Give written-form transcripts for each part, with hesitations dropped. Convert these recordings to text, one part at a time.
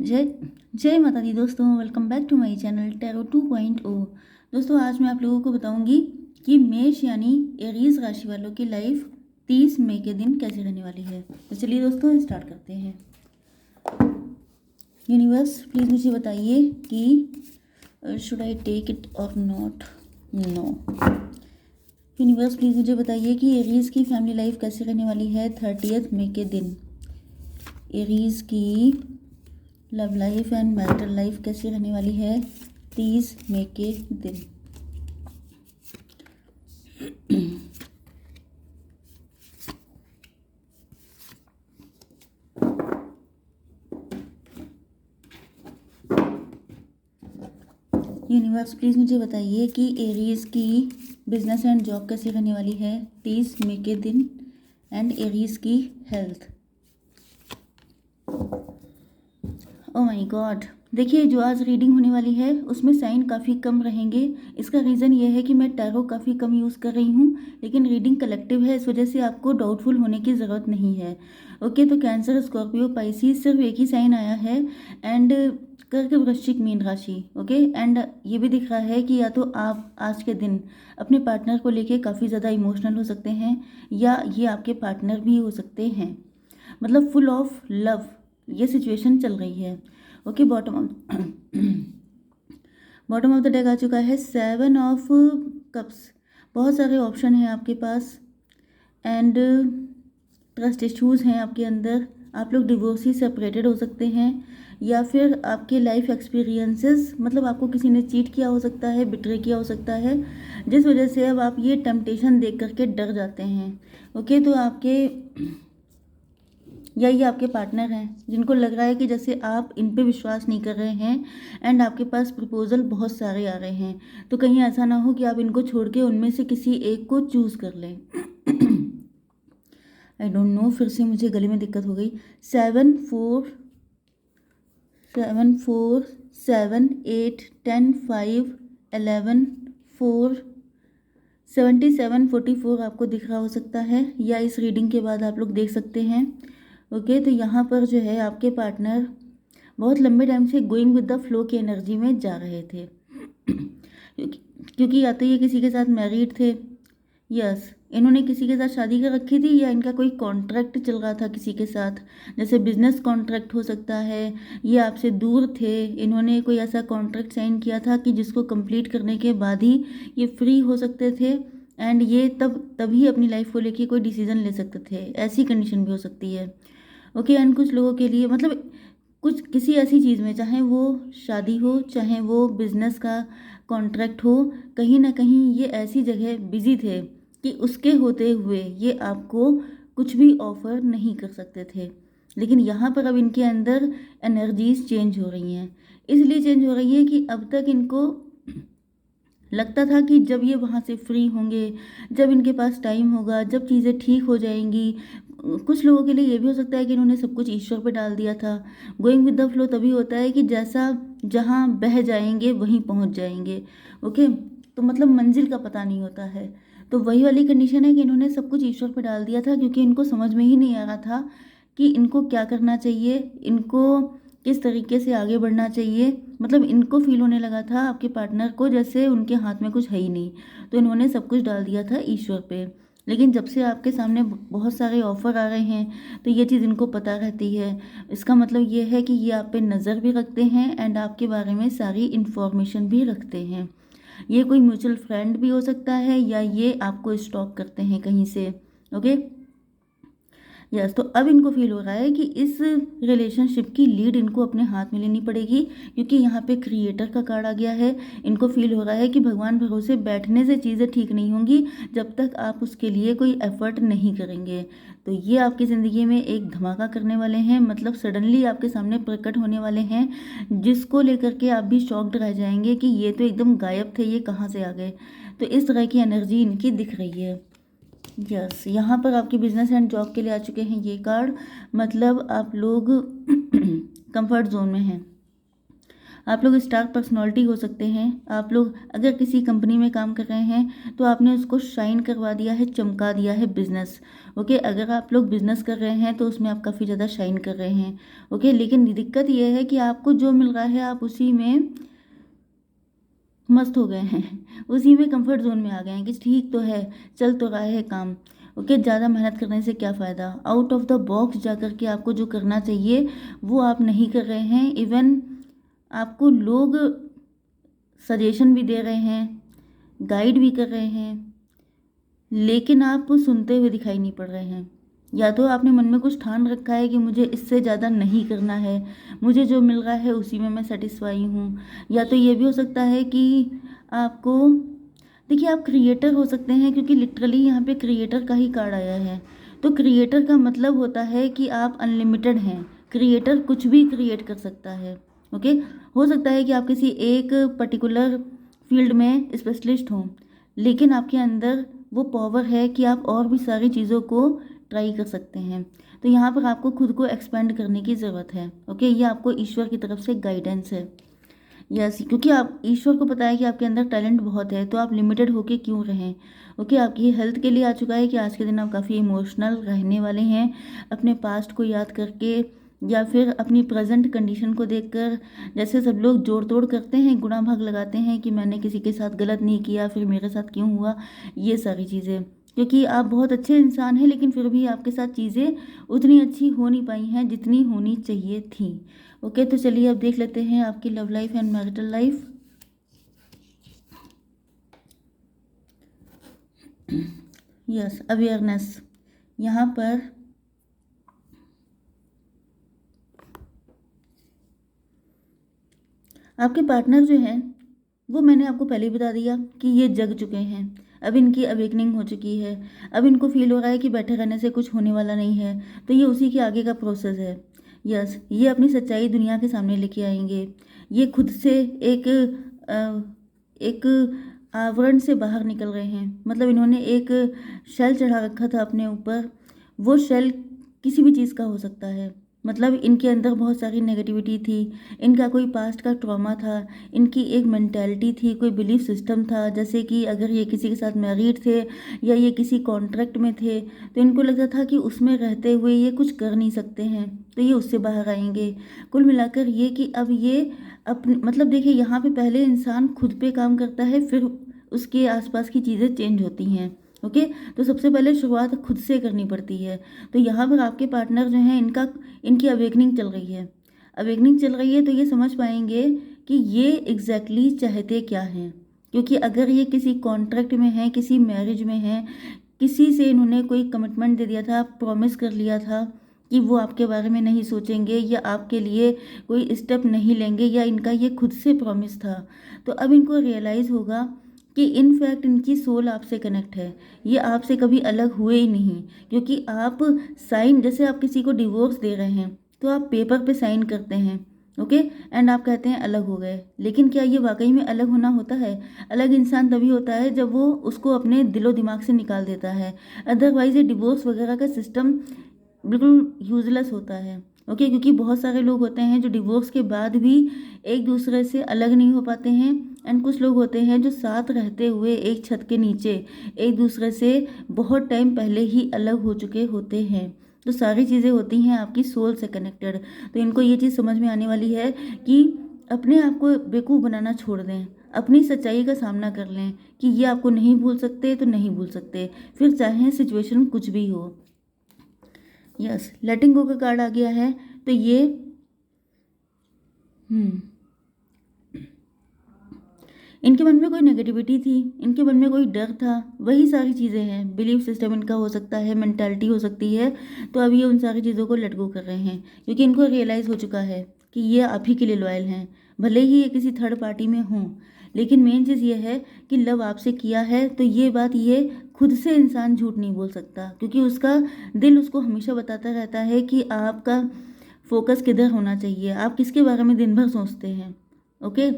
जय जय माता दी दोस्तों, welcome back to my channel tarot 2.0। दोस्तों, आज मैं आप लोगों को बताऊंगी कि मेष यानी एरीज राशि वालों की लाइफ 30 मई के दिन कैसे रहने वाली है। तो चलिए दोस्तों, स्टार्ट करते हैं। यूनिवर्स, प्लीज़ मुझे बताइए कि शुड आई टेक इट और नॉट। नो। यूनिवर्स, प्लीज़ मुझे बताइए कि एरीज की फैमिली लाइफ कैसे रहने वाली है 30 मई के दिन। एरीज की love life and marital life कैसी रहने वाली है 30 मई के दिन। यूनिवर्स, प्लीज़ मुझे बताइए कि एरीज की बिजनेस एंड जॉब कैसी रहने वाली है 30 मई के दिन एंड एरीज की हेल्थ। ओ माय गॉड, देखिए जो आज रीडिंग होने वाली है उसमें साइन काफ़ी कम रहेंगे। इसका रीज़न ये है कि मैं टैरो काफ़ी कम यूज़ कर रही हूँ, लेकिन रीडिंग कलेक्टिव है, इस वजह से आपको डाउटफुल होने की ज़रूरत नहीं है। ओके, तो कैंसर, स्कॉर्पियो, पाइसिस सिर्फ एक ही साइन आया है एंड कर्क, वृश्चिक, मीन राशि। ओके, एंड ये भी दिख रहा है कि या तो आप आज के दिन अपने पार्टनर को लेके काफ़ी ज़्यादा इमोशनल हो सकते हैं या ये आपके पार्टनर भी हो सकते हैं। मतलब फुल ऑफ लव ये सिचुएशन चल रही है। Okay, bottom of the deck आ चुका है 7 ऑफ कप्स। बहुत सारे ऑप्शन हैं आपके पास एंड ट्रस्ट इश्यूज़ हैं आपके अंदर। आप लोग डिवोर्सी सेपरेटेड हो सकते हैं या फिर आपके लाइफ एक्सपीरियंसेस, मतलब आपको किसी ने चीट किया हो सकता है, बिट्रे किया हो सकता है, जिस वजह से अब आप ये टेम्पटेशन देख करके डर जाते हैं। ओके, तो आपके या ये आपके पार्टनर हैं जिनको लग रहा है कि जैसे आप इन पे विश्वास नहीं कर रहे हैं एंड आपके पास प्रपोजल बहुत सारे आ रहे हैं, तो कहीं ऐसा ना हो कि आप इनको छोड़ के उनमें से किसी एक को चूज़ कर लें। आई डोंट नो, फिर से मुझे गले में दिक्कत हो गई। 7 4 7 8 10 5 11 4 77 44 आपको दिख रहा हो सकता है या इस रीडिंग के बाद आप लोग देख सकते हैं। ओके, तो यहाँ पर जो है आपके पार्टनर बहुत लंबे टाइम से गोइंग विद द फ्लो की एनर्जी में जा रहे थे। क्योंकि या तो ये किसी के साथ मैरिड थे, यस, इन्होंने किसी के साथ शादी कर रखी थी या इनका कोई कॉन्ट्रैक्ट चल रहा था किसी के साथ, जैसे बिजनेस कॉन्ट्रैक्ट हो सकता है। ये आपसे दूर थे, इन्होंने कोई ऐसा कॉन्ट्रैक्ट साइन किया था कि जिसको कंप्लीट करने के बाद ही ये फ्री हो सकते थे एंड ये तभी अपनी लाइफ को लेके कोई डिसीजन ले सकते थे। ऐसी कंडीशन भी हो सकती है। ओके, एंड कुछ लोगों के लिए मतलब कुछ किसी ऐसी चीज़ में, चाहे वो शादी हो चाहे वो बिजनेस का कॉन्ट्रैक्ट हो, कहीं ना कहीं ये ऐसी जगह बिजी थे कि उसके होते हुए ये आपको कुछ भी ऑफर नहीं कर सकते थे। लेकिन यहाँ पर अब इनके अंदर एनर्जीज चेंज हो रही हैं। इसलिए चेंज हो रही है कि अब तक इनको लगता था कि जब ये वहाँ से फ्री होंगे, जब इनके पास टाइम होगा, जब चीज़ें ठीक हो जाएंगी। कुछ लोगों के लिए ये भी हो सकता है कि इन्होंने सब कुछ ईश्वर पे डाल दिया था। गोइंग विद द फ्लो तभी होता है कि जैसा जहाँ बह जाएंगे वहीं पहुँच जाएंगे। ओके, तो मतलब मंजिल का पता नहीं होता है। तो वही वाली कंडीशन है कि इन्होंने सब कुछ ईश्वर पे डाल दिया था क्योंकि इनको समझ में ही नहीं आ रहा था कि इनको क्या करना चाहिए, इनको किस तरीके से आगे बढ़ना चाहिए। मतलब इनको फील होने लगा था आपके पार्टनर को जैसे उनके हाथ में कुछ है ही नहीं, तो इन्होंने सब कुछ डाल दिया था ईश्वर पे। लेकिन जब से आपके सामने बहुत सारे ऑफ़र आ रहे हैं तो ये चीज़ इनको पता रहती है। इसका मतलब ये है कि ये आप पे नज़र भी रखते हैं एंड आपके बारे में सारी इन्फॉर्मेशन भी रखते हैं। ये कोई म्यूचुअल फ्रेंड भी हो सकता है या ये आपको स्टॉक करते हैं कहीं से। ओके, यस, तो अब इनको फील हो रहा है कि इस रिलेशनशिप की लीड इनको अपने हाथ में लेनी पड़ेगी क्योंकि यहाँ पे क्रिएटर का कार्ड आ गया है। इनको फील हो रहा है कि भगवान भरोसे बैठने से चीज़ें ठीक नहीं होंगी जब तक आप उसके लिए कोई एफर्ट नहीं करेंगे। तो ये आपकी ज़िंदगी में एक धमाका करने वाले हैं, मतलब सडनली आपके सामने प्रकट होने वाले हैं जिसको लेकर के आप भी शॉक्ड रह जाएंगे कि ये तो एकदम गायब थे, ये कहाँ से आ गए। तो इस तरह की एनर्जी इनकी दिख रही है। यस, यहाँ पर आपके बिजनेस एंड जॉब के लिए आ चुके हैं ये कार्ड। मतलब आप लोग कंफर्ट जोन में हैं, आप लोग स्टार पर्सनालिटी हो सकते हैं। आप लोग अगर किसी कंपनी में काम कर रहे हैं तो आपने उसको शाइन करवा दिया है, चमका दिया है बिजनेस। ओके, अगर आप लोग बिजनेस कर रहे हैं तो उसमें आप काफ़ी ज़्यादा शाइन कर रहे हैं। ओके, लेकिन दिक्कत यह है कि आपको जो मिल रहा है आप उसी में मस्त हो गए हैं, उसी में कंफर्ट जोन में आ गए हैं कि ठीक तो है, चल तो रहा है काम। ओके, ज़्यादा मेहनत करने से क्या फ़ायदा। आउट ऑफ द बॉक्स जा कर के आपको जो करना चाहिए वो आप नहीं कर रहे हैं। इवन आपको लोग सजेशन भी दे रहे हैं, गाइड भी कर रहे हैं, लेकिन आप सुनते हुए दिखाई नहीं पड़ रहे हैं। या तो आपने मन में कुछ ठान रखा है कि मुझे इससे ज़्यादा नहीं करना है, मुझे जो मिल रहा है उसी में मैं सेटिस्फाई हूँ। या तो ये भी हो सकता है कि आपको, देखिए आप क्रिएटर हो सकते हैं, क्योंकि लिटरली यहाँ पे क्रिएटर का ही कार्ड आया है। तो क्रिएटर का मतलब होता है कि आप अनलिमिटेड हैं। क्रिएटर कुछ भी क्रिएट कर सकता है। ओके, हो सकता है कि आप किसी एक पर्टिकुलर फील्ड में स्पेशलिस्ट हों, लेकिन आपके अंदर वो पावर है कि आप और भी सारी चीज़ों को ट्राई कर सकते हैं। तो यहाँ पर आपको खुद को एक्सपेंड करने की ज़रूरत है। ओके, ये आपको ईश्वर की तरफ से गाइडेंस है। यस, क्योंकि आप, ईश्वर को पता है कि आपके अंदर टैलेंट बहुत है, तो आप लिमिटेड होके क्यों रहें। ओके, आपकी हेल्थ के लिए आ चुका है कि आज के दिन आप काफ़ी इमोशनल रहने वाले हैं, अपने पास्ट को याद करके या फिर अपनी प्रेजेंट कंडीशन को देखकर। जैसे सब लोग जोड़ तोड़ करते हैं, गुणा भाग लगाते हैं कि मैंने किसी के साथ गलत नहीं किया, फिर मेरे साथ क्यों हुआ, ये सारी चीज़ें। क्योंकि आप बहुत अच्छे इंसान हैं, लेकिन फिर भी आपके साथ चीज़ें उतनी अच्छी हो नहीं पाई हैं जितनी होनी चाहिए थी। ओके, तो चलिए अब देख लेते हैं आपकी love life and marital life. Yes, awareness. यहाँ पर आपके पार्टनर जो हैं वो, मैंने आपको पहले ही बता दिया कि ये जग चुके हैं। अब इनकी अवेकनिंग हो चुकी है। अब इनको फील हो रहा है कि बैठे रहने से कुछ होने वाला नहीं है, तो ये उसी के आगे का प्रोसेस है। यस, ये अपनी सच्चाई दुनिया के सामने लेके आएंगे। ये खुद से एक एक आवरण से बाहर निकल रहे हैं। मतलब इन्होंने एक शेल चढ़ा रखा था अपने ऊपर। वो शेल किसी भी चीज़ का हो सकता है। मतलब इनके अंदर बहुत सारी नेगेटिविटी थी, इनका कोई पास्ट का ट्रॉमा था, इनकी एक मेंटालिटी थी, कोई बिलीफ सिस्टम था। जैसे कि अगर ये किसी के साथ मैरिड थे या ये किसी कॉन्ट्रैक्ट में थे, तो इनको लगता था कि उसमें रहते हुए ये कुछ कर नहीं सकते हैं, तो ये उससे बाहर आएंगे। कुल मिलाकर ये कि अब ये अपने, मतलब देखिए यहाँ पे पहले इंसान खुद पे काम करता है, फिर उसके आसपास की चीज़ें चेंज होती हैं। ओके, तो सबसे पहले शुरुआत खुद से करनी पड़ती है। तो यहाँ पर आपके पार्टनर जो हैं, इनकी अवेकनिंग चल रही है। अवेकनिंग चल रही है तो ये समझ पाएंगे कि ये एग्जैक्टली चाहते क्या हैं। क्योंकि अगर ये किसी कॉन्ट्रैक्ट में है, किसी मैरिज में है, किसी से इन्होंने कोई कमिटमेंट दे दिया था, प्रॉमिस कर लिया था कि वो आपके बारे में नहीं सोचेंगे या आपके लिए कोई स्टेप नहीं लेंगे, या इनका ये खुद से प्रॉमिस था, तो अब इनको रियलाइज़ होगा कि इनफैक्ट इनकी सोल आपसे कनेक्ट है। ये आपसे कभी अलग हुए ही नहीं। क्योंकि आप साइन, जैसे आप किसी को डिवोर्स दे रहे हैं तो आप पेपर पे साइन करते हैं। ओके, एंड आप कहते हैं अलग हो गए, लेकिन क्या ये वाकई में अलग होना होता है? अलग इंसान तभी होता है जब वो उसको अपने दिलो दिमाग से निकाल देता है। अदरवाइज ये डिवोर्स वगैरह का सिस्टम बिल्कुल यूजलेस होता है। ओके, क्योंकि बहुत सारे लोग होते हैं जो डिवोर्स के बाद भी एक दूसरे से अलग नहीं हो पाते हैं, एंड कुछ लोग होते हैं जो साथ रहते हुए एक छत के नीचे एक दूसरे से बहुत टाइम पहले ही अलग हो चुके होते हैं। तो सारी चीज़ें होती हैं आपकी सोल से कनेक्टेड। तो इनको ये चीज़ समझ में आने वाली है कि अपने आप को बेवकूफ़ बनाना छोड़ दें, अपनी सच्चाई का सामना कर लें कि ये आपको नहीं भूल सकते तो नहीं भूल सकते, फिर चाहे सिचुएशन कुछ भी हो। यस, लेटिंग गो का कार्ड आ गया है। तो ये इनके मन में कोई नेगेटिविटी थी, इनके मन में कोई डर था, वही सारी चीज़ें हैं। बिलीफ सिस्टम इनका हो सकता है, मेंटालिटी हो सकती है। तो अब ये उन सारी चीज़ों को लेट गो कर रहे हैं, क्योंकि इनको रियलाइज़ हो चुका है कि ये आप ही के लिए लॉयल हैं। भले ही ये किसी थर्ड पार्टी में हों, लेकिन मेन चीज़ ये है कि लव आपसे किया है। तो ये बात ये खुद से इंसान झूठ नहीं बोल सकता, क्योंकि उसका दिल उसको हमेशा बताता रहता है कि आपका फोकस किधर होना चाहिए, आप किसके बारे में दिन भर सोचते हैं। ओके,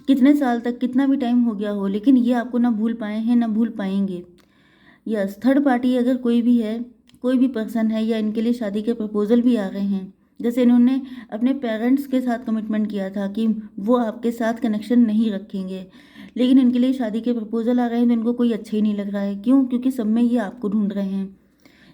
कितने साल तक, कितना भी टाइम हो गया हो, लेकिन ये आपको ना भूल पाए हैं ना भूल पाएंगे। यस, थर्ड पार्टी अगर कोई भी है, कोई भी पर्सन है, या इनके लिए शादी के प्रपोजल भी आ रहे हैं, जैसे इन्होंने अपने पेरेंट्स के साथ कमिटमेंट किया था कि वो आपके साथ कनेक्शन नहीं रखेंगे, लेकिन इनके लिए शादी के प्रपोजल आ रहे हैं तो इनको कोई अच्छा ही नहीं लग रहा है। क्यों? क्योंकि सब में ये आपको ढूंढ रहे हैं।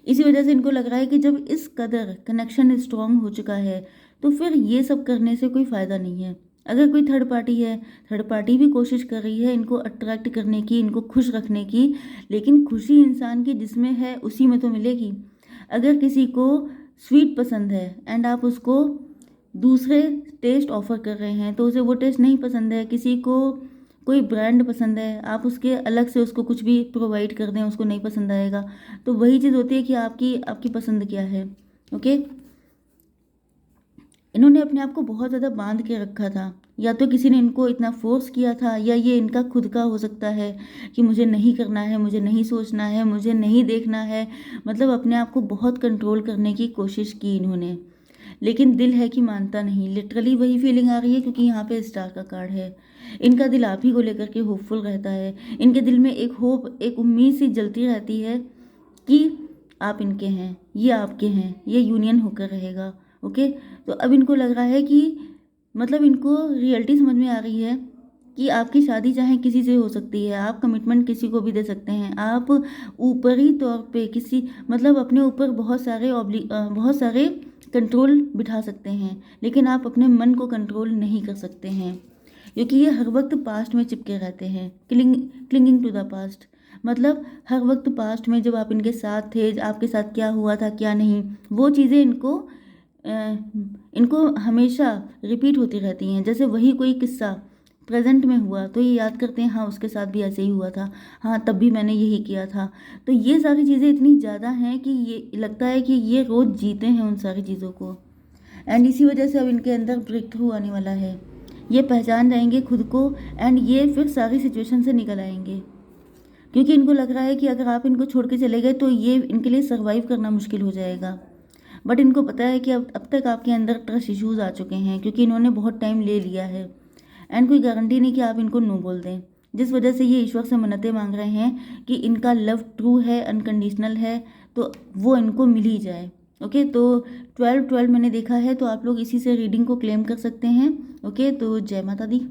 इसी वजह से इनको लग रहा है कि जब इस कदर कनेक्शन स्ट्रांग हो चुका है तो फिर ये सब करने से कोई फ़ायदा नहीं है। अगर कोई थर्ड पार्टी है, थर्ड पार्टी भी कोशिश कर रही है इनको अट्रैक्ट करने की, इनको खुश रखने की, लेकिन खुशी इंसान की जिसमें है उसी में तो मिलेगी। अगर किसी को स्वीट पसंद है एंड आप उसको दूसरे टेस्ट ऑफर कर रहे हैं तो उसे वो टेस्ट नहीं पसंद है। किसी को कोई ब्रांड पसंद है, आप उसके अलग से उसको कुछ भी प्रोवाइड कर दें, उसको नहीं पसंद आएगा। तो वही चीज़ होती है कि आपकी आपकी पसंद क्या है। ओके, इन्होंने अपने आप को बहुत ज़्यादा बांध के रखा था, या तो किसी ने इनको इतना फोर्स किया था या ये इनका खुद का हो सकता है कि मुझे नहीं करना है, मुझे नहीं सोचना है, मुझे नहीं देखना है। मतलब अपने आप को बहुत कंट्रोल करने की कोशिश की इन्होंने, लेकिन दिल है कि मानता नहीं। लिटरली वही फीलिंग आ रही है क्योंकि यहाँ पे स्टार का कार्ड है। इनका दिल आप ही को लेकर के होपफुल रहता है। इनके दिल में एक होप, एक उम्मीद सी जलती रहती है कि आप इनके हैं, ये आपके हैं, ये यूनियन होकर रहेगा। ओके, तो अब इनको लग रहा है कि मतलब इनको रियलिटी समझ में आ रही है कि आपकी शादी चाहे किसी से हो सकती है, आप कमिटमेंट किसी को भी दे सकते हैं, आप ऊपरी तौर पे किसी मतलब अपने ऊपर बहुत सारे कंट्रोल बिठा सकते हैं, लेकिन आप अपने मन को कंट्रोल नहीं कर सकते हैं क्योंकि ये हर वक्त पास्ट में चिपके रहते हैं। क्लिंगिंग टू द पास्ट, मतलब हर वक्त पास्ट में जब आप इनके साथ थे, आपके साथ क्या हुआ था क्या नहीं, वो चीज़ें इनको हमेशा रिपीट होती रहती हैं। जैसे वही कोई किस्सा प्रेजेंट में हुआ तो ये याद करते हैं, हाँ उसके साथ भी ऐसे ही हुआ था, हाँ तब भी मैंने यही किया था। तो ये सारी चीज़ें इतनी ज़्यादा हैं कि ये लगता है कि ये रोज़ जीते हैं उन सारी चीज़ों को। एंड इसी वजह से अब इनके अंदर ब्रेक थ्रू आने वाला है। ये पहचान जाएंगे खुद को एंड ये फिर सारी सिचुएशन से निकल आएंगे, क्योंकि इनको लग रहा है कि अगर आप इनको छोड़ के चले गए तो ये इनके लिए सर्वाइव करना मुश्किल हो जाएगा। बट इनको पता है कि अब तक आपके अंदर ट्रस्ट इश्यूज आ चुके हैं क्योंकि इन्होंने बहुत टाइम ले लिया है एंड कोई गारंटी नहीं कि आप इनको नो बोल दें, जिस वजह से ये ईश्वर से मन्नतें मांग रहे हैं कि इनका लव ट्रू है, अनकंडीशनल है, तो वो इनको मिल ही जाए। ओके, तो 12-12 मैंने देखा है, तो आप लोग इसी से रीडिंग को क्लेम कर सकते हैं। ओके, तो जय माता दी।